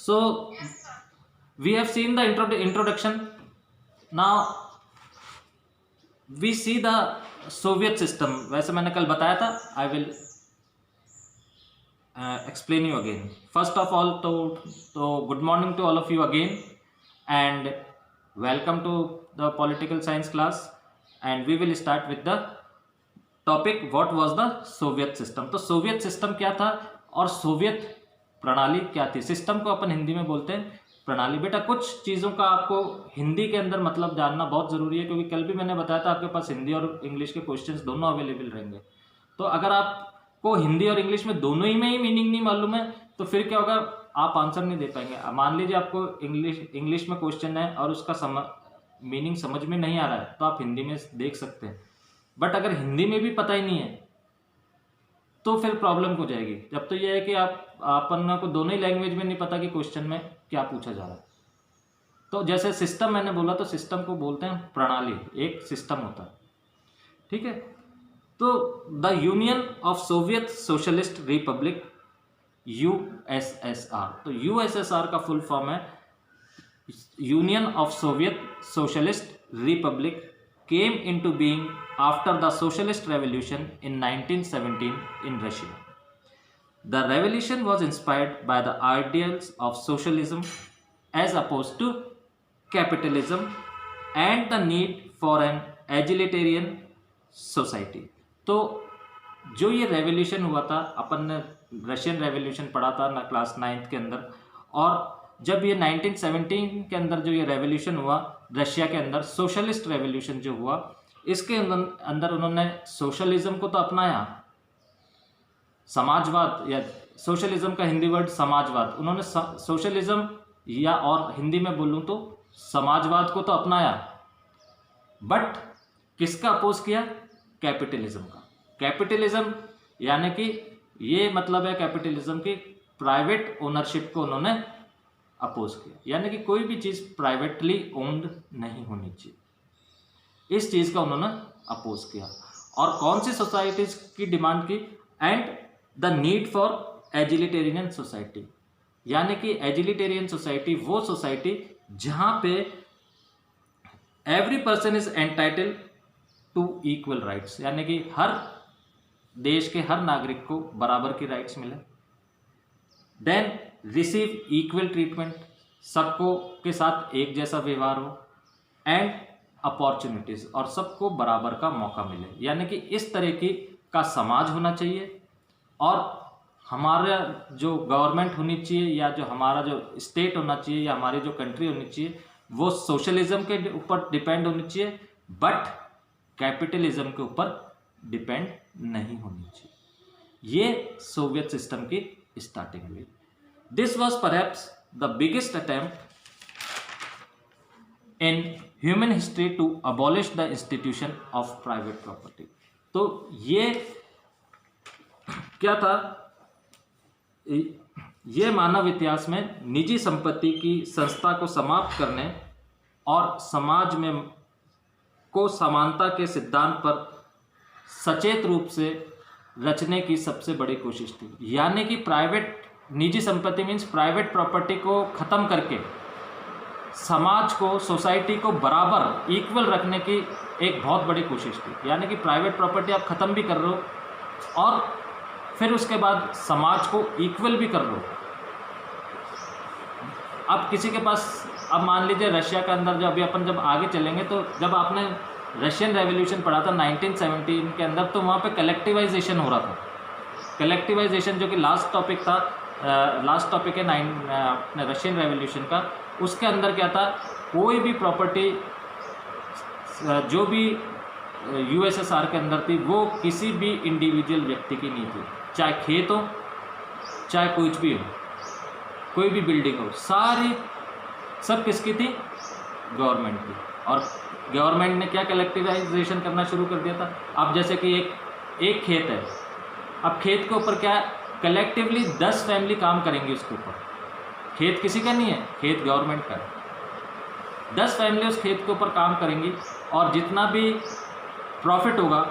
So we have seen the introduction. Now we see the Soviet system. वैसे मैंने कल बताया था. I will explain you again. First of all, तो good morning to all of you again, and welcome to the political science class. And we will start with the topic what was the Soviet system. तो Soviet system क्या था और Soviet प्रणाली क्या थी. System को अपन हिंदी में बोलते हैं प्रणाली. बेटा कुछ चीज़ों का आपको हिंदी के अंदर मतलब जानना बहुत ज़रूरी है, क्योंकि कल भी मैंने बताया था आपके पास हिंदी और इंग्लिश के क्वेश्चंस दोनों अवेलेबल रहेंगे. तो अगर आपको हिंदी और इंग्लिश में दोनों ही में ही मीनिंग नहीं मालूम है तो फिर क्या होगा, आप आंसर नहीं दे पाएंगे. मान लीजिए आपको इंग्लिश में क्वेश्चन है और उसका मीनिंग समझ में नहीं आ रहा है तो आप हिंदी में देख सकते हैं. बट अगर हिंदी में भी पता ही नहीं है तो फिर प्रॉब्लम हो जाएगी. जब तो यह है कि अपन को दोनों ही लैंग्वेज में नहीं पता कि क्वेश्चन में क्या पूछा जा रहा है. तो जैसे सिस्टम मैंने बोला, तो सिस्टम को बोलते हैं प्रणाली. एक सिस्टम होता है, ठीक है. तो the union of Soviet socialist Republic USSR. तो USSR का फुल फॉर्म है union of Soviet socialist Republic, came into being after the socialist revolution in 1917 in Russia. The revolution was inspired by the ideals of socialism as opposed to capitalism and the need for an egalitarian society. तो जो ये revolution हुआ था, अपन ने Russian revolution पढ़ा था ना class 9th के अंदर, और जब ये 1917 के अंदर जो ये रेवोल्यूशन हुआ रशिया के अंदर, सोशलिस्ट रेवोल्यूशन जो हुआ, इसके अंदर उन्होंने सोशलिज्म को तो अपनाया, समाजवाद या सोशलिज्म का हिंदी वर्ड समाजवाद, उन्होंने सोशलिज्म या और हिंदी में बोलूं तो समाजवाद को तो अपनाया, बट किसका अपोज किया? कैपिटलिज्म का. कैपिटलिज्म यानी कि ये मतलब है कैपिटलिज्म की प्राइवेट ओनरशिप को उन्होंने अपोज किया, यानी कि कोई भी चीज़ प्राइवेटली ओन्ड नहीं होनी चाहिए, इस चीज़ का उन्होंने अपोज किया. और कौन सी सोसाइटीज की डिमांड की? And the need for egalitarian society, यानी कि एजिलिटेरियन सोसाइटी वो सोसाइटी जहां पे every person is entitled to equal rights, यानी कि हर देश के हर नागरिक को बराबर की राइट्स मिले. देन रिसीव इक्वल ट्रीटमेंट, सबको के साथ एक जैसा व्यवहार हो. एंड अपॉर्चुनिटीज, और सबको बराबर का मौका मिले, यानी कि इस तरह की का समाज होना चाहिए. और हमारा जो गवर्नमेंट होनी चाहिए या जो हमारा जो स्टेट होना चाहिए या हमारी जो कंट्री होनी चाहिए वो सोशलिज्म के ऊपर डिपेंड होनी चाहिए, बट कैपिटलिज्म के ऊपर डिपेंड नहीं होनी चाहिए. ये सोवियत सिस्टम की स्टार्टिंग हुई. This was perhaps the biggest attempt in human history to abolish the institution of private property. तो ये क्या था? ये मानव इतिहास में निजी संपत्ति की संस्था को समाप्त करने और समाज में को समानता के सिद्धांत पर सचेत रूप से रचने की सबसे बड़ी कोशिश थी. यानी कि निजी संपत्ति मीन्स प्राइवेट प्रॉपर्टी को ख़त्म करके समाज को, सोसाइटी को बराबर इक्वल रखने की एक बहुत बड़ी कोशिश थी. यानी कि प्राइवेट प्रॉपर्टी आप ख़त्म भी कर रहे हो और फिर उसके बाद समाज को इक्वल भी कर रहे हो. अब किसी के पास, अब मान लीजिए रशिया के अंदर जब आगे चलेंगे तो जब आपने रशियन रेवोल्यूशन पढ़ा था 1917 के अंदर, तो वहाँ पे कलेक्टिवाइजेशन हो रहा था. कलेक्टिवाइजेशन जो कि लास्ट टॉपिक है रशियन रेवोल्यूशन का, उसके अंदर क्या था, कोई भी प्रॉपर्टी जो भी USSR के अंदर थी वो किसी भी इंडिविजुअल व्यक्ति की नहीं थी. चाहे खेत हो, चाहे कुछ भी हो, कोई भी बिल्डिंग हो, सब किसकी थी? गवर्नमेंट की. और गवर्नमेंट ने क्या कलेक्टिवाइजेशन करना शुरू कर दिया था. अब जैसे कि एक खेत है, अब खेत के ऊपर क्या कलेक्टिवली 10 फैमिली काम करेंगी उसके ऊपर. खेत किसी का नहीं है, खेत गवर्नमेंट का है. 10 फैमिली उस खेत के ऊपर काम करेंगी और जितना भी प्रॉफिट होगा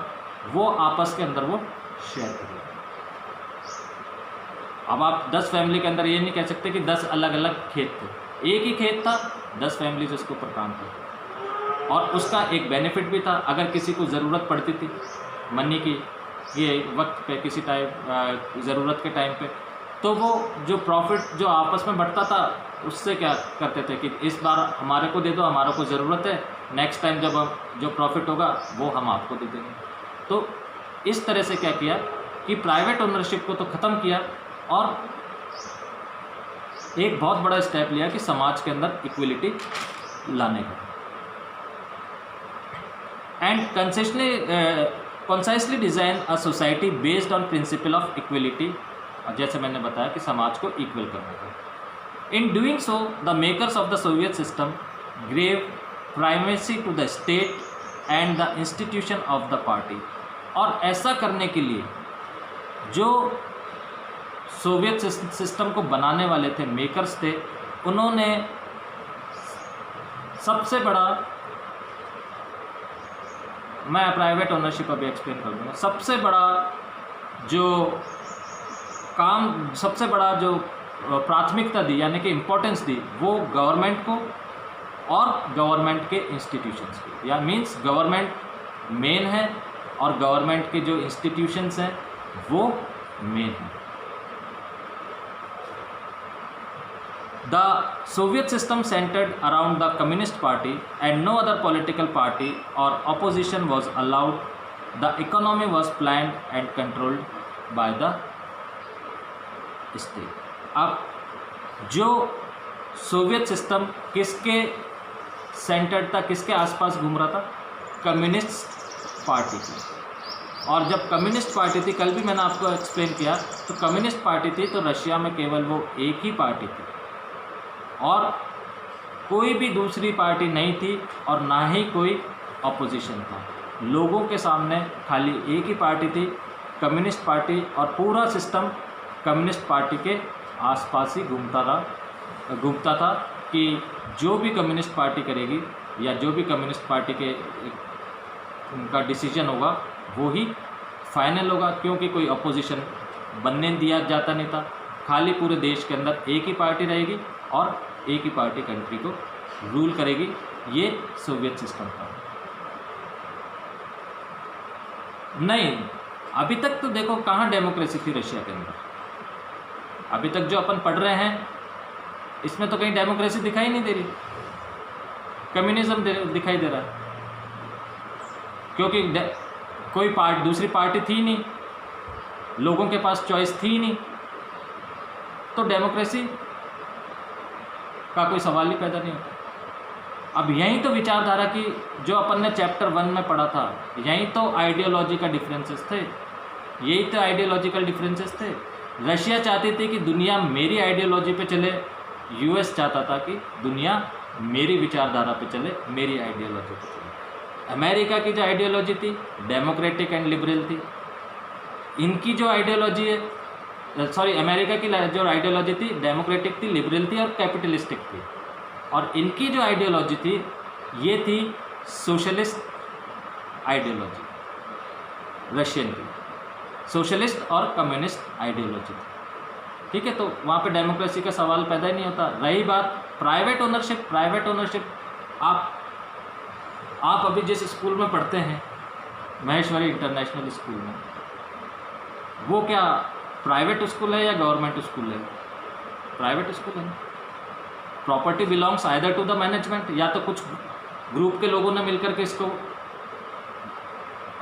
वो आपस के अंदर वो शेयर करेंगे. अब आप 10 फैमिली के अंदर ये नहीं कह सकते कि 10 अलग अलग खेत थे, एक ही खेत था, 10 फैमिलीज उसके ऊपर काम करती, और उसका एक बेनिफिट भी था। अगर किसी को ज़रूरत पड़ती थी मनी की, ये वक्त पे किसी टाइम ज़रूरत के टाइम पे, तो वो जो प्रॉफिट जो आपस में बढ़ता था उससे क्या करते थे कि इस बार हमारे को दे दो, हमारे को ज़रूरत है, नेक्स्ट टाइम जब हम जो प्रॉफिट होगा वो हम आपको दे देंगे। तो इस तरह से क्या किया कि प्राइवेट ओनरशिप को तो ख़त्म किया और एक बहुत बड़ा स्टेप लिया कि समाज के अंदर इक्वलिटी लाने का। And concisely design a society based on principle of equality, और जैसे मैंने बताया कि समाज को इक्वल करने का। In doing so the makers of the Soviet system grave primacy to the state and the institution of the party. और ऐसा करने के लिए जो सोवियत सिस्टम को बनाने वाले थे, मेकर्स थे, उन्होंने सबसे बड़ा, मैं प्राइवेट ओनरशिप अभी एक्सप्लेन कर दूँगा, सबसे बड़ा जो काम, सबसे बड़ा जो प्राथमिकता दी यानी कि इम्पोर्टेंस दी वो गवर्नमेंट को और गवर्नमेंट के इंस्टीट्यूशंस को, या मींस गवर्नमेंट मेन है और गवर्नमेंट के जो इंस्टीट्यूशंस हैं वो मेन हैं। The Soviet system centered around the Communist Party and no other political party or opposition was allowed. The economy was planned and controlled by the state. अब जो Soviet system किसके centred था, किसके आसपास घूम रहा था? कम्युनिस्ट पार्टी की। और जब कम्युनिस्ट पार्टी थी, कल भी मैंने आपको एक्सप्लेन किया, तो कम्युनिस्ट पार्टी थी तो रशिया में केवल वो एक ही पार्टी थी और कोई भी दूसरी पार्टी नहीं थी और ना ही कोई अपोजिशन था। लोगों के सामने खाली एक ही पार्टी थी, कम्युनिस्ट पार्टी, और पूरा सिस्टम कम्युनिस्ट पार्टी के आसपास ही घूमता था कि जो भी कम्युनिस्ट पार्टी करेगी या जो भी कम्युनिस्ट पार्टी के उनका डिसीजन होगा वो ही फाइनल होगा, क्योंकि कोई अपोजिशन बनने दिया जाता नहीं था। खाली पूरे देश के अंदर एक ही पार्टी रहेगी और एक ही पार्टी कंट्री को रूल करेगी। ये सोवियत सिस्टम था। नहीं, अभी तक तो देखो कहाँ डेमोक्रेसी थी रशिया के अंदर। अभी तक जो अपन पढ़ रहे हैं इसमें तो कहीं डेमोक्रेसी दिखाई नहीं दे रही, कम्युनिज्म दिखाई दे रहा है, क्योंकि कोई दूसरी पार्टी थी नहीं, लोगों के पास चॉइस थी नहीं, तो डेमोक्रेसी का कोई सवाल ही पैदा नहीं होता। अब यहीं तो विचारधारा की, जो अपन ने चैप्टर 1 में पढ़ा था, यहीं तो आइडियोलॉजी का डिफरेंसेस थे, यही तो आइडियोलॉजिकल डिफरेंसेस थे। रशिया चाहती थी कि दुनिया मेरी आइडियोलॉजी पे चले, यूएस चाहता था कि दुनिया मेरी विचारधारा पे चले, मेरी आइडियोलॉजी पे चले। अमेरिका की जो आइडियोलॉजी थी डेमोक्रेटिक एंड लिबरल थी। इनकी जो आइडियोलॉजी है, अमेरिका की जो आइडियोलॉजी थी डेमोक्रेटिक थी, लिबरल थी और कैपिटलिस्टिक थी। और इनकी जो आइडियोलॉजी थी ये थी सोशलिस्ट आइडियोलॉजी, रशियन की सोशलिस्ट और कम्युनिस्ट आइडियोलॉजी थी। ठीक है, तो वहाँ पे डेमोक्रेसी का सवाल पैदा ही नहीं होता। रही बात प्राइवेट ओनरशिप, आप अभी जिस स्कूल में पढ़ते हैं, महेश्वरी इंटरनेशनल स्कूल में, वो क्या प्राइवेट स्कूल है या गवर्नमेंट स्कूल है? प्राइवेट स्कूल है। Property belongs either to the management, या तो कुछ ग्रुप के लोगों ने मिलकर के इसको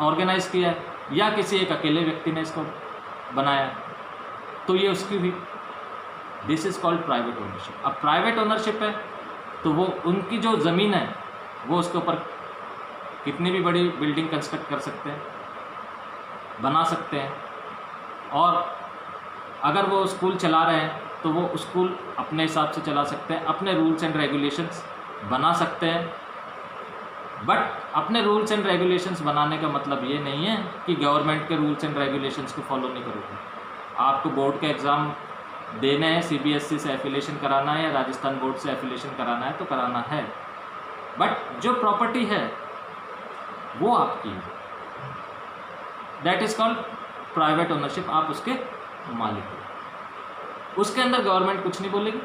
ऑर्गेनाइज किया है, या किसी एक अकेले व्यक्ति ने इसको बनाया, तो ये उसकी भी, this is called private ownership. अब प्राइवेट ओनरशिप है तो वो उनकी जो ज़मीन है वो उसके ऊपर कितनी भी बड़ी बिल्डिंग कंस्ट्रक्ट कर सकते हैं, बना सकते हैं, और अगर वो स्कूल चला रहे हैं तो वो स्कूल अपने हिसाब से चला सकते हैं, अपने रूल्स एंड रेगुलेशंस बना सकते हैं। बट अपने रूल्स एंड रेगुलेशंस बनाने का मतलब ये नहीं है कि गवर्नमेंट के रूल्स एंड रेगुलेशंस को फॉलो नहीं करोगे। आपको बोर्ड के एग्ज़ाम देने हैं, सीबीएसई से एफिलिएशन कराना है या राजस्थान बोर्ड से एफिलिएशन कराना है तो कराना है, बट जो प्रॉपर्टी है वो आपकी है, that is called private ownership, आप उसके मालिक हो। उसके अंदर गवर्नमेंट कुछ नहीं बोलेगी।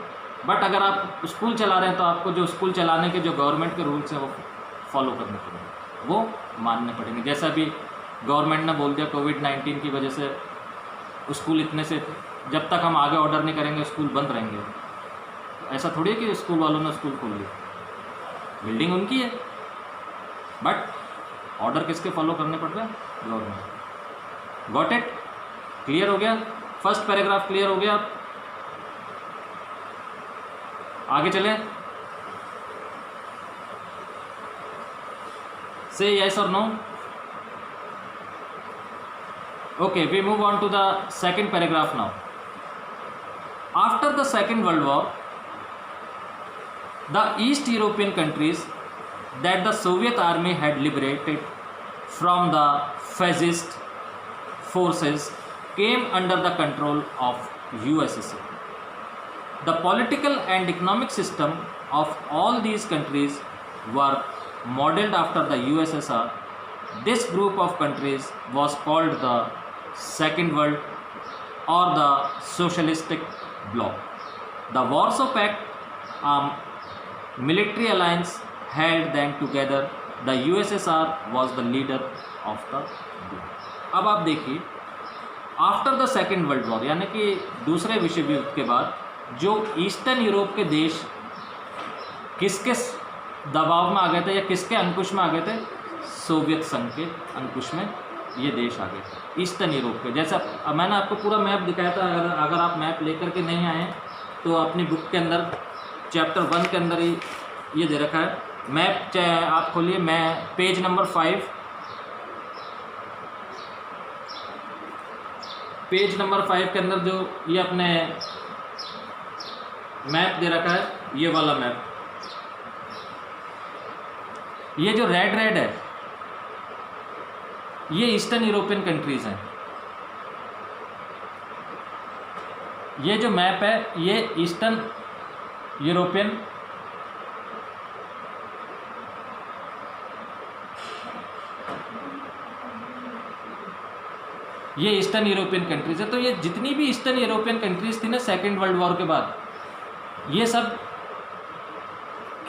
बट अगर आप स्कूल चला रहे हैं तो आपको जो स्कूल चलाने के जो गवर्नमेंट के रूल्स हैं वो फॉलो करने पड़ेंगे, वो मानने पड़ेंगे। जैसा भी गवर्नमेंट ने बोल दिया कोविड-19 की वजह से स्कूल इतने से, जब तक हम आगे ऑर्डर नहीं करेंगे स्कूल बंद रहेंगे। ऐसा थोड़ी है कि स्कूल वालों ने स्कूल खोल लिया, बिल्डिंग उनकी है, बट ऑर्डर किसके फॉलो करने पड़ रहे हैं? गवर्नमेंट। Got it? क्लियर हो गया? फर्स्ट पैराग्राफ क्लियर हो गया? आगे चलें। से यस और no? Okay, we move on to the second paragraph now. After the second world war, the East European countries that the Soviet army had liberated from the fascist forces came under the control of USSR. The political and economic system of all these countries were modeled after the USSR. This group of countries was called the Second World or the Socialistic Bloc. The Warsaw Pact, military alliance, held them together. The USSR was the leader of the bloc. अब आप देखिए, after the second world war यानी कि दूसरे विश्व युद्ध के बाद जो ईस्टर्न यूरोप के देश किसके दबाव में आ गए थे या किसके अंकुश में आ गए थे? सोवियत संघ के अंकुश में ये देश आ गए थे, ईस्टर्न यूरोप के। जैसा मैंने आपको पूरा मैप दिखाया था, अगर आप मैप लेकर के नहीं आए तो अपनी बुक के अंदर चैप्टर 1 के अंदर ही ये दे रखा है मैप। चाहे आप खोलिए, मैं पेज नंबर 5, पेज नंबर 5 के अंदर जो ये अपने मैप दे रखा है, ये वाला मैप, ये जो रेड रेड है ये ईस्टर्न यूरोपियन कंट्रीज हैं। ये जो मैप है ये ईस्टर्न यूरोपियन ये ईस्टर्न यूरोपियन कंट्रीज है। तो ये जितनी भी ईस्टर्न यूरोपियन कंट्रीज थी ना सेकेंड वर्ल्ड वॉर के बाद, ये सब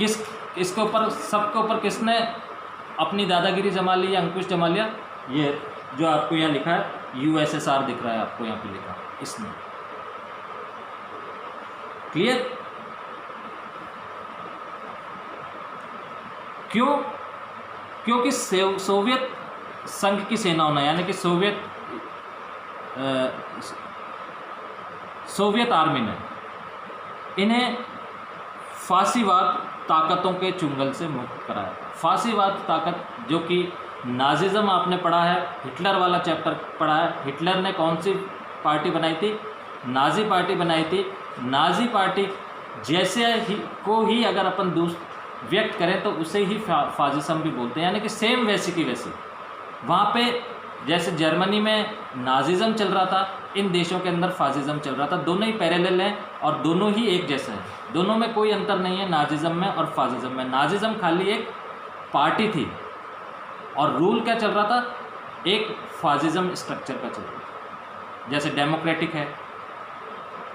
इसके ऊपर, सबके ऊपर किसने अपनी दादागिरी जमा ली या अंकुश जमा लिया? ये जो आपको यहाँ लिखा है यूएसएसआर दिख रहा है आपको यहाँ पे लिखा, इसने। क्लियर? क्यों? क्योंकि सोवियत संघ की सेनाओं ने यानी कि सोवियत आर्मी ने इन्हें फांसीवाद ताकतों के चुंगल से मुक्त कराया। फांसीवाद ताकत जो कि नाजिज्म आपने पढ़ा है, हिटलर वाला चैप्टर पढ़ा है। हिटलर ने कौन सी पार्टी बनाई थी? नाजी पार्टी बनाई थी। नाजी पार्टी जैसे ही अगर अपन व्यक्त करें तो उसे ही फाजिज्म भी बोलते हैं, यानी कि सेम वैसी की वैसी। वहाँ पे जैसे जर्मनी में नाजिज्म चल रहा था, इन देशों के अंदर फाजिज्म चल रहा था। दोनों ही पैरेलल हैं और दोनों ही एक जैसे हैं, दोनों में कोई अंतर नहीं है नाजिज्म में और फाजिज्म में। नाजिज्म खाली एक पार्टी थी और रूल क्या चल रहा था? एक फाजिज्म स्ट्रक्चर का चल रहा था, जैसे डेमोक्रेटिक है,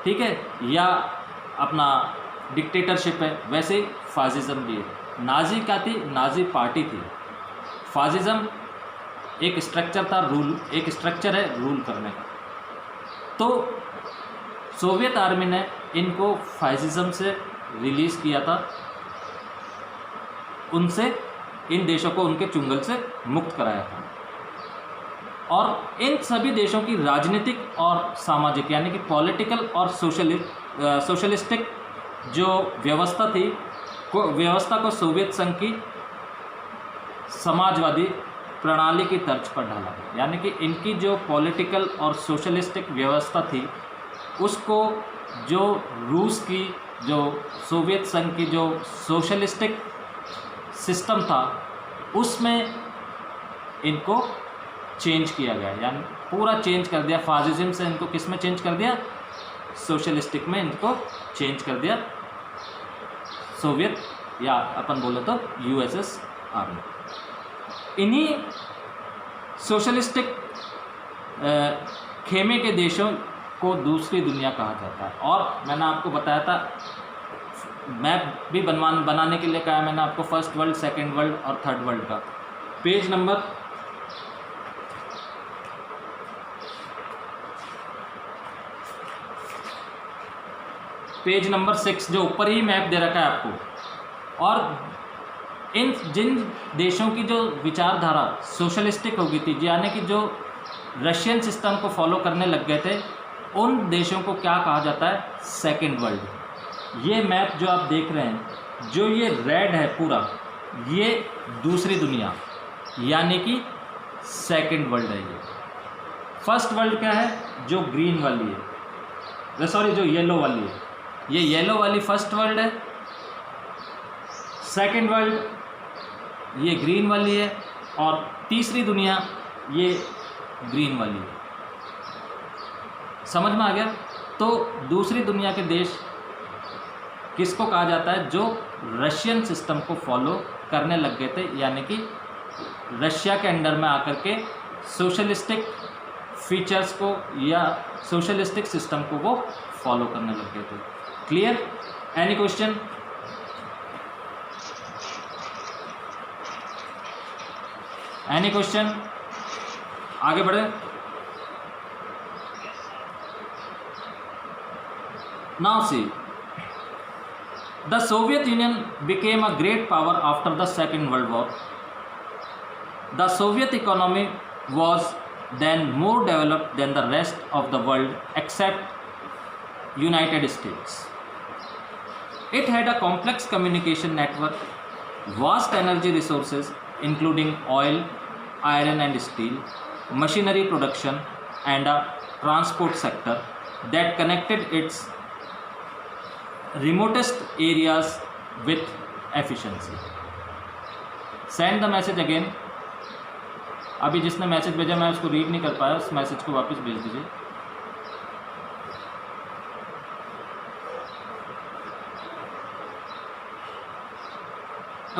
ठीक है, या अपना डिक्टेटरशिप है, वैसे फाजिज्म भी है। नाजी क्या थी? नाजी पार्टी थी। फाजिज्म एक स्ट्रक्चर था, रूल एक स्ट्रक्चर है रूल करने का। तो सोवियत आर्मी ने इनको फाजिज्म से रिलीज़ किया था, उनसे इन देशों को उनके चुंगल से मुक्त कराया था। और इन सभी देशों की राजनीतिक और सामाजिक यानी कि पॉलिटिकल और सोशलिस्टिक जो व्यवस्था थी, व्यवस्था को सोवियत संघ की समाजवादी प्रणाली की तर्ज पर ढाला गया। यानी कि इनकी जो पॉलिटिकल और सोशलिस्टिक व्यवस्था थी उसको जो रूस की, जो सोवियत संघ की जो सोशलिस्टिक सिस्टम था उसमें इनको चेंज किया गया, यानी पूरा चेंज कर दिया। फाजिज्म से इनको किस में चेंज कर दिया? सोशलिस्टिक में इनको चेंज कर दिया सोवियत, या अपन बोले तो यूएसएसआर में। इन्हीं सोशलिस्टिक खेमे के देशों को दूसरी दुनिया कहा जाता है। और मैंने आपको बताया था मैप भी बनाने के लिए कहा है मैंने आपको, फर्स्ट वर्ल्ड, सेकंड वर्ल्ड और थर्ड वर्ल्ड का। पेज नंबर 6 जो ऊपर ही मैप दे रखा है आपको। और इन जिन देशों की जो विचारधारा सोशलिस्टिक हो गई थी, यानी कि जो रशियन सिस्टम को फॉलो करने लग गए थे, उन देशों को क्या कहा जाता है? Second world. ये मैप जो आप देख रहे हैं, जो ये रेड है पूरा, ये दूसरी दुनिया यानी कि सेकंड वर्ल्ड है। ये फर्स्ट वर्ल्ड क्या है? जो ग्रीन वाली है, सॉरी जो येलो वाली है, ये येलो वाली फर्स्ट वर्ल्ड है। सेकंड वर्ल्ड ये ग्रीन वाली है, और तीसरी दुनिया ये ग्रीन वाली है। समझ में आ गया? तो दूसरी दुनिया के देश किसको कहा जाता है? जो रशियन सिस्टम को फॉलो करने लग गए थे, यानी कि रशिया के अंडर में आकर के सोशलिस्टिक फीचर्स को या सोशलिस्टिक सिस्टम को वो फॉलो करने लग गए थे। Clear? Any question? Any question? आगे बढ़े। Now see, the Soviet Union became a great power after the Second World War. The Soviet economy was then more developed than the rest of the world except United States. It had a complex communication network, vast energy resources including oil, iron and steel, machinery production, and a transport sector that connected its remotest areas with efficiency. Send the message again. अभी जिसने message भेजा मैं उसको read नहीं कर पाया, उस message को वापस भेज दीजिए।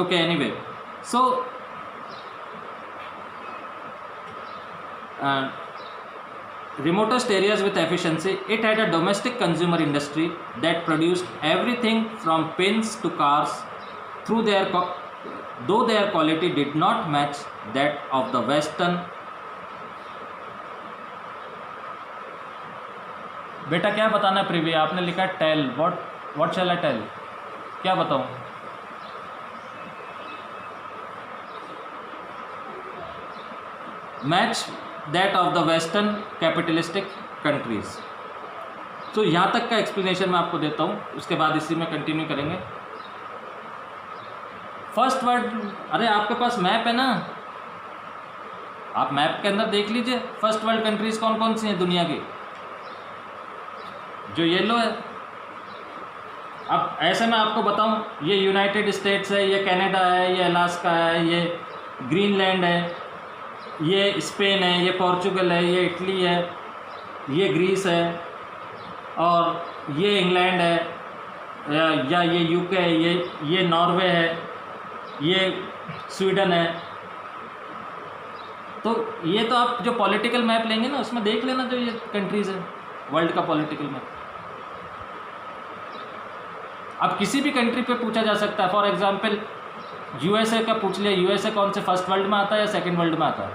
Okay, anyway, so remotest areas with efficiency, it had a domestic consumer industry that produced everything from pins to cars, though their quality did not match that of the Western. बेटा क्या बताना है प्रीविया? आपने लिखा tell, what shall I tell? क्या बताऊं? Match that of the western capitalistic countries. तो यहाँ तक का एक्सप्लेनेशन मैं आपको देता हूँ, उसके बाद इसी में कंटिन्यू करेंगे। फर्स्ट वर्ड, अरे आपके पास मैप है ना, आप मैप के अंदर देख लीजिए फर्स्ट वर्ल्ड कंट्रीज कौन कौन सी हैं दुनिया की। जो येलो है, अब ऐसे मैं आपको बताऊं, ये यूनाइटेड स्टेट्स है, ये कनाडा है, ये अलास्का है, ये ग्रीनलैंड है, ये स्पेन है, ये पोर्चुगल है, ये इटली है, ये ग्रीस है, और ये इंग्लैंड है, या ये यूके है, ये नॉर्वे है, ये स्वीडन है। तो ये तो आप जो पॉलिटिकल मैप लेंगे ना, उसमें देख लेना जो ये कंट्रीज़ है वर्ल्ड का पॉलिटिकल मैप। अब किसी भी कंट्री पे पूछा जा सकता है, फॉर एग्जांपल यूएसए का पूछ लिया, यूएसए कौन से फर्स्ट वर्ल्ड में आता है या सेकंड वर्ल्ड में आता है,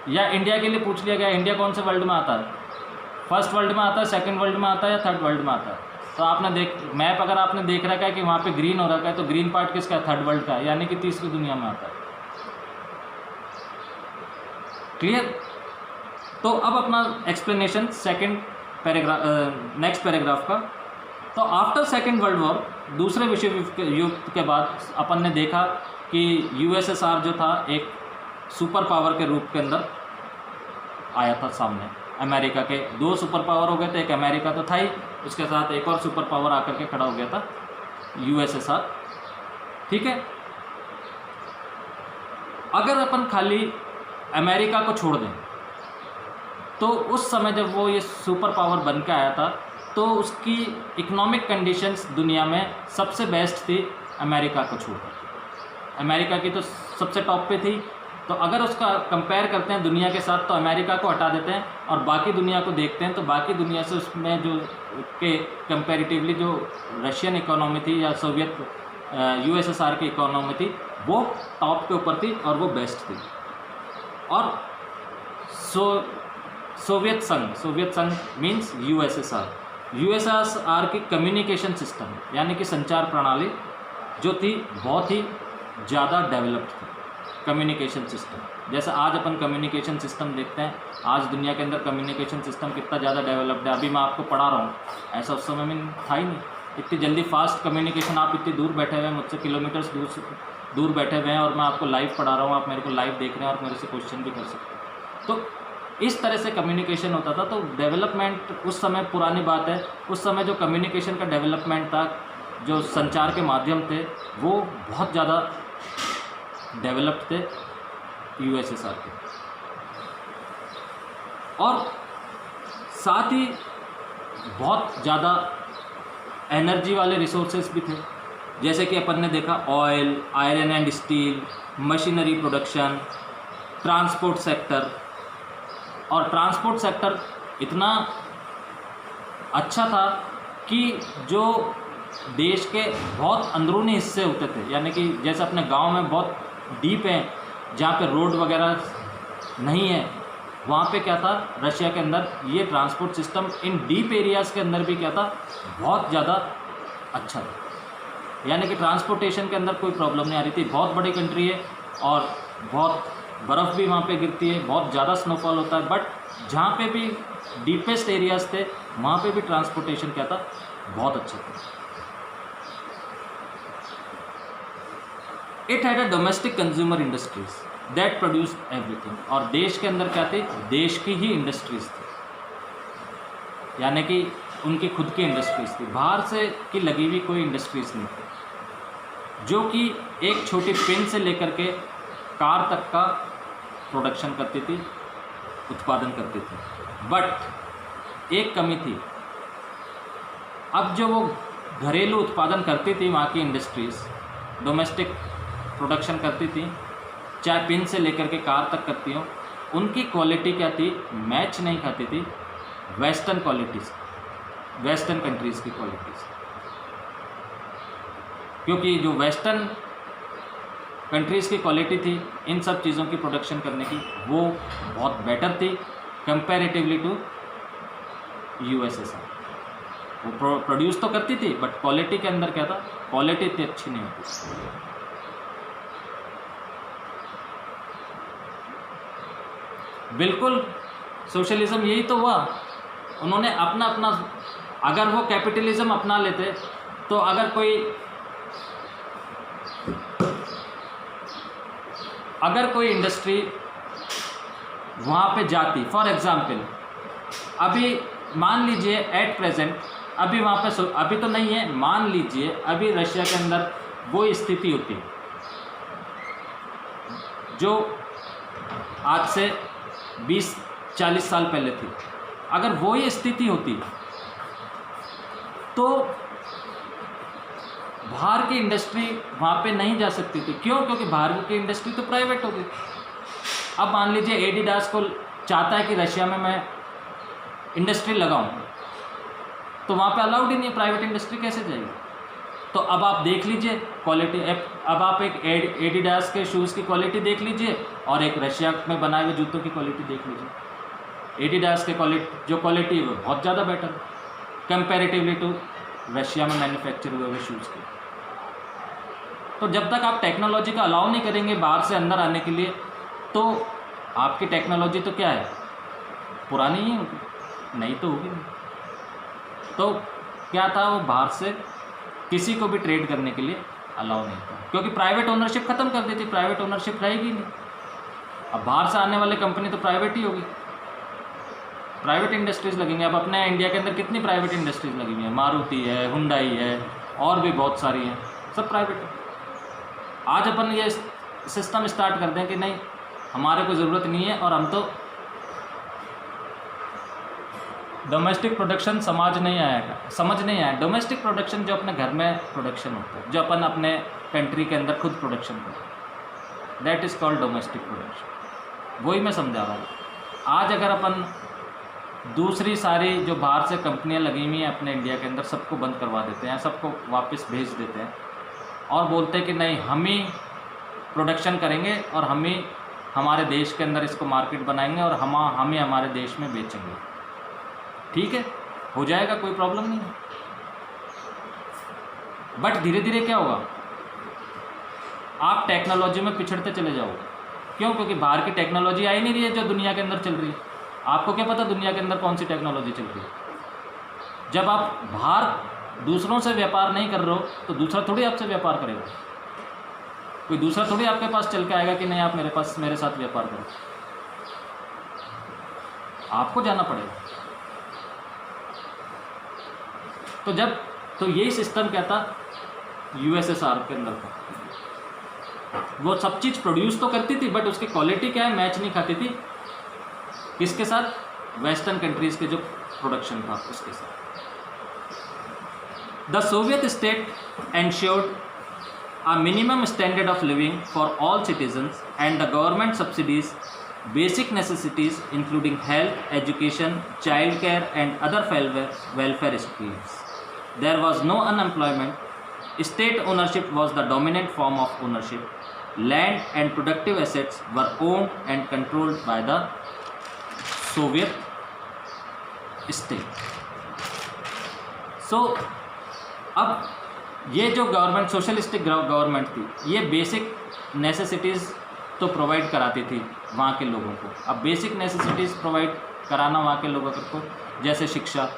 या इंडिया के लिए पूछ लिया गया इंडिया कौन से वर्ल्ड में आता है, फर्स्ट वर्ल्ड में आता है, सेकंड वर्ल्ड में आता है या थर्ड वर्ल्ड में आता है। तो आपने मैप अगर आपने देख रखा है कि वहाँ पे ग्रीन हो रखा है, तो ग्रीन पार्ट किसका है? थर्ड वर्ल्ड का है, यानी कि तीसरी दुनिया में आता है। क्लियर? तो अब अपना explanation second paragraph, next paragraph का। तो आफ्टर सेकंड वर्ल्ड वॉर, दूसरे विश्व युद्ध के बाद अपन ने देखा कि यूएसएसआर जो था एक सुपर पावर के रूप के अंदर आया था सामने। अमेरिका के दो सुपर पावर हो गए थे, एक अमेरिका तो था ही, उसके साथ एक और सुपर पावर आकर के खड़ा हो गया था, यूएसएसआर। ठीक है, अगर अपन खाली अमेरिका को छोड़ दें, तो उस समय जब वो ये सुपर पावर बन के आया था, तो उसकी इकोनॉमिक कंडीशंस दुनिया में सबसे बेस्ट थी अमेरिका को छोड़कर। अमेरिका की तो सबसे टॉप पे थी, तो तो अगर उसका कंपेयर करते हैं दुनिया के साथ तो अमेरिका को हटा देते हैं और बाकी दुनिया को देखते हैं तो बाकी दुनिया से उसमें जो के कंपैरेटिवली जो रशियन इकोनॉमी थी या सोवियत यूएसएसआर की इकोनॉमी थी वो टॉप के ऊपर थी और वो बेस्ट थी। और सोवियत संघ मीन्स यूएसएसआर की कम्युनिकेशन सिस्टम यानी कि संचार प्रणाली जो थी बहुत ही ज़्यादा डेवलप्ड थी। कम्युनिकेशन सिस्टम जैसे आज अपन कम्युनिकेशन सिस्टम देखते हैं, आज दुनिया के अंदर कम्युनिकेशन सिस्टम कितना ज़्यादा डेवलप्ड है। अभी मैं आपको पढ़ा रहा हूँ, ऐसा उस समय में था ही नहीं। इतनी जल्दी फास्ट कम्युनिकेशन, आप इतनी दूर बैठे हुए हैं, मुझसे किलोमीटर्स दूर बैठे हुए हैं और मैं आपको लाइव पढ़ा रहा हूँ, आप मेरे को लाइव देख रहे हैं और मेरे से क्वेश्चन भी कर सकते हैं। तो इस तरह से कम्युनिकेशन होता था। तो डेवलपमेंट उस समय, पुरानी बात है, उस समय जो कम्युनिकेशन का डेवलपमेंट था, जो संचार के माध्यम थे, वो बहुत ज़्यादा डेवलप्ड थे यूएसएसआर के। और साथ ही बहुत ज़्यादा एनर्जी वाले रिसोर्सेज भी थे, जैसे कि अपन ने देखा oil, iron and steel, machinery production, transport sector. और ट्रांसपोर्ट सेक्टर इतना अच्छा था कि जो देश के बहुत अंदरूनी हिस्से होते थे, यानी कि जैसे अपने गांव में बहुत डीप है जहाँ पे रोड वगैरह नहीं है, वहाँ पे क्या था, रशिया के अंदर ये transport system in deep areas के अंदर भी क्या था, बहुत ज़्यादा अच्छा था। यानी कि ट्रांसपोर्टेशन के अंदर कोई प्रॉब्लम नहीं आ रही थी। बहुत बड़ी कंट्री है और बहुत बर्फ़ भी वहाँ पे गिरती है, बहुत ज़्यादा स्नोफॉल होता है, बट जहाँ पे भी डीपेस्ट एरियाज़ थे वहाँ पे भी ट्रांसपोर्टेशन क्या था, बहुत अच्छा था। It had a domestic consumer industries that produced everything. और देश के अंदर क्या थे, देश की ही इंडस्ट्रीज थी, यानी कि उनकी खुद की इंडस्ट्रीज थी, बाहर से की लगी हुई कोई इंडस्ट्रीज नहीं थी, जो कि एक छोटी पिन से लेकर के कार तक का प्रोडक्शन करती थी, उत्पादन करती थी। बट एक कमी थी, अब जो वो घरेलू उत्पादन करती थी वहाँ की इंडस्ट्रीज, डोमेस्टिक प्रोडक्शन करती थी, चाहे पिन से लेकर के कार तक करती हो, उनकी क्वालिटी क्या थी, मैच नहीं खाती थी वेस्टर्न क्वालिटीज़, वेस्टर्न कंट्रीज़ की क्वालिटीज़। क्योंकि जो वेस्टर्न कंट्रीज़ की क्वालिटी थी इन सब चीज़ों की प्रोडक्शन करने की, वो बहुत बेटर थी कंपैरेटिवली टू यूएसएसआर। वो प्रोड्यूस तो करती थी बट क्वालिटी के अंदर क्या था, क्वालिटी इतनी अच्छी नहीं होती। बिल्कुल सोशलिज्म यही तो हुआ, उन्होंने अपना अपना, अगर वो कैपिटलिज्म अपना लेते तो अगर कोई इंडस्ट्री वहाँ पे जाती, फॉर एग्ज़ाम्पल अभी मान लीजिए एट प्रेजेंट, अभी वहाँ पे अभी तो नहीं है, मान लीजिए अभी रशिया के अंदर वो स्थिति होती जो आज से 20-40 साल पहले थी। अगर वो ही स्थिति होती तो बाहर की इंडस्ट्री वहाँ पे नहीं जा सकती थी। क्यों? क्योंकि बाहर की इंडस्ट्री तो प्राइवेट हो गई। अब मान लीजिए एडिडास को चाहता है कि रशिया में मैं इंडस्ट्री लगाऊं, तो वहाँ पे अलाउड ही नहीं है, प्राइवेट इंडस्ट्री कैसे जाएगी। तो अब आप देख लीजिए क्वालिटी, अब आप एक एडिडास के शूज़ की क्वालिटी देख लीजिए और एक रशिया में बनाए हुए जूतों की क्वालिटी देख लीजिए। एडिडास के जो क्वालिटी है वो बहुत ज़्यादा बेटर कंपैरेटिवली टू रशिया में मैन्युफैक्चर हुए शूज़ की। तो जब तक आप टेक्नोलॉजी का अलाउ नहीं करेंगे बाहर से अंदर आने के लिए, तो आपकी टेक्नोलॉजी तो क्या है, पुरानी ही होगी, नहीं तो होगी नहीं। तो क्या था, वो बाहर से किसी को भी ट्रेड करने के लिए अलाउ नहीं था, क्योंकि प्राइवेट ओनरशिप ख़त्म कर दी थी, प्राइवेट ओनरशिप रहेगी नहीं। अब बाहर से आने वाले कंपनी तो प्राइवेट ही होगी, प्राइवेट इंडस्ट्रीज़ लगेंगे। अब अपने इंडिया के अंदर कितनी प्राइवेट इंडस्ट्रीज़ लगी हुई हैं, मारुति है, हुंडई है, और भी बहुत सारी हैं, सब प्राइवेट है। आज अपन ये सिस्टम स्टार्ट कर दें कि नहीं, हमारे को ज़रूरत नहीं है और हम तो डोमेस्टिक प्रोडक्शन समझ नहीं आया। डोमेस्टिक प्रोडक्शन जो अपने घर में प्रोडक्शन होता है, जो अपन अपने कंट्री के अंदर खुद प्रोडक्शन करते हैं, that is called domestic production. वही मैं समझा रहा हूँ। आज अगर अपन दूसरी सारी जो बाहर से कंपनियां लगी हुई हैं अपने इंडिया के अंदर, सबको बंद करवा देते हैं, सबको वापस भेज देते हैं और बोलते हैं कि नहीं हम ही प्रोडक्शन करेंगे और हम ही हमारे देश के अंदर इसको मार्केट बनाएंगे और हम ही हमारे देश में बेचेंगे, ठीक है, हो जाएगा, कोई प्रॉब्लम नहीं है। बट धीरे धीरे क्या होगा, आप टेक्नोलॉजी में पिछड़ते चले जाओगे। क्यों? क्योंकि बाहर की टेक्नोलॉजी आई नहीं रही है जो दुनिया के अंदर चल रही है। आपको क्या पता दुनिया के अंदर कौन सी टेक्नोलॉजी चल रही है। जब आप बाहर दूसरों से व्यापार नहीं कर रहे हो तो दूसरा थोड़ी आपसे व्यापार करेगा। कोई दूसरा थोड़ी आपके पास चल के आएगा कि नहीं आप मेरे साथ व्यापार करो। आपको जाना पड़ेगा। तो यही सिस्टम क्या था यूएसएसआर के अंदर था। वो सब चीज़ प्रोड्यूस तो करती थी बट उसकी क्वालिटी क्या है मैच नहीं खाती थी किसके साथ, वेस्टर्न कंट्रीज़ के जो प्रोडक्शन था उसके साथ। The Soviet state ensured a minimum standard of living for all citizens and the government subsidies basic necessities including health, education, child care and other welfare schemes. There was no unemployment. State ownership was the dominant form of ownership. Land and productive assets were owned and controlled by the Soviet state. So, अब ये जो government socialistic government थी ये basic necessities तो provide कराती थी वहाँ के लोगों को। अब बेसिक नेसेसिटीज़ प्रोवाइड कराना वहाँ के लोगों को जैसे शिक्षा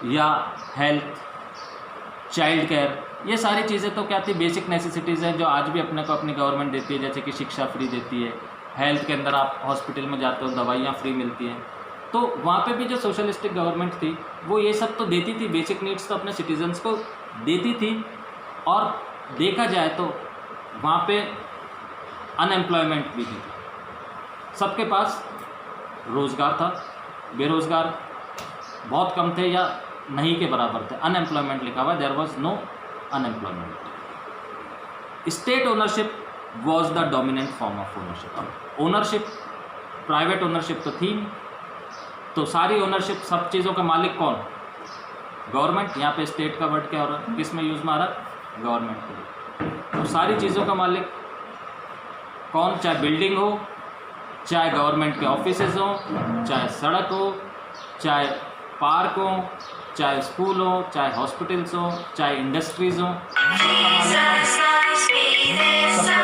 या हेल्थ, चाइल्ड केयर, ये सारी चीज़ें तो क्या थी बेसिक नेसेसिटीज़ हैं जो आज भी अपने को अपनी गवर्नमेंट देती है। जैसे कि शिक्षा फ्री देती है, हेल्थ के अंदर आप हॉस्पिटल में जाते हो दवाइयाँ फ्री मिलती हैं। तो वहाँ पे भी जो सोशलिस्टिक गवर्नमेंट थी वो ये सब तो देती थी, बेसिक नीड्स तो अपने सिटीजन्स को देती थी। और देखा जाए तो वहाँ पे अनएम्प्लॉयमेंट भी थी, सबके पास रोज़गार था, बेरोज़गार बहुत कम थे या नहीं के बराबर थे। अनएम्प्लॉयमेंट लिखा हुआ, there was no unemployment. State ownership was the dominant form of ownership. अब ओनरशिप प्राइवेट ओनरशिप तो थी, तो सारी ओनरशिप सब चीज़ों का मालिक कौन, गवर्नमेंट। यहाँ पे स्टेट का वर्ड क्या हो रहा है, किस में यूज़ में आ रहा है, गवर्नमेंट के लिए। तो सारी चीज़ों का मालिक कौन, चाहे बिल्डिंग हो, चाहे गवर्नमेंट के ऑफिसेज हो, चाहे सड़क हो, चाहे पार्क हो, चाहे स्कूल हो, चाहे हॉस्पिटल्स हो, चाहे इंडस्ट्रीज़ हो, सबका मालिक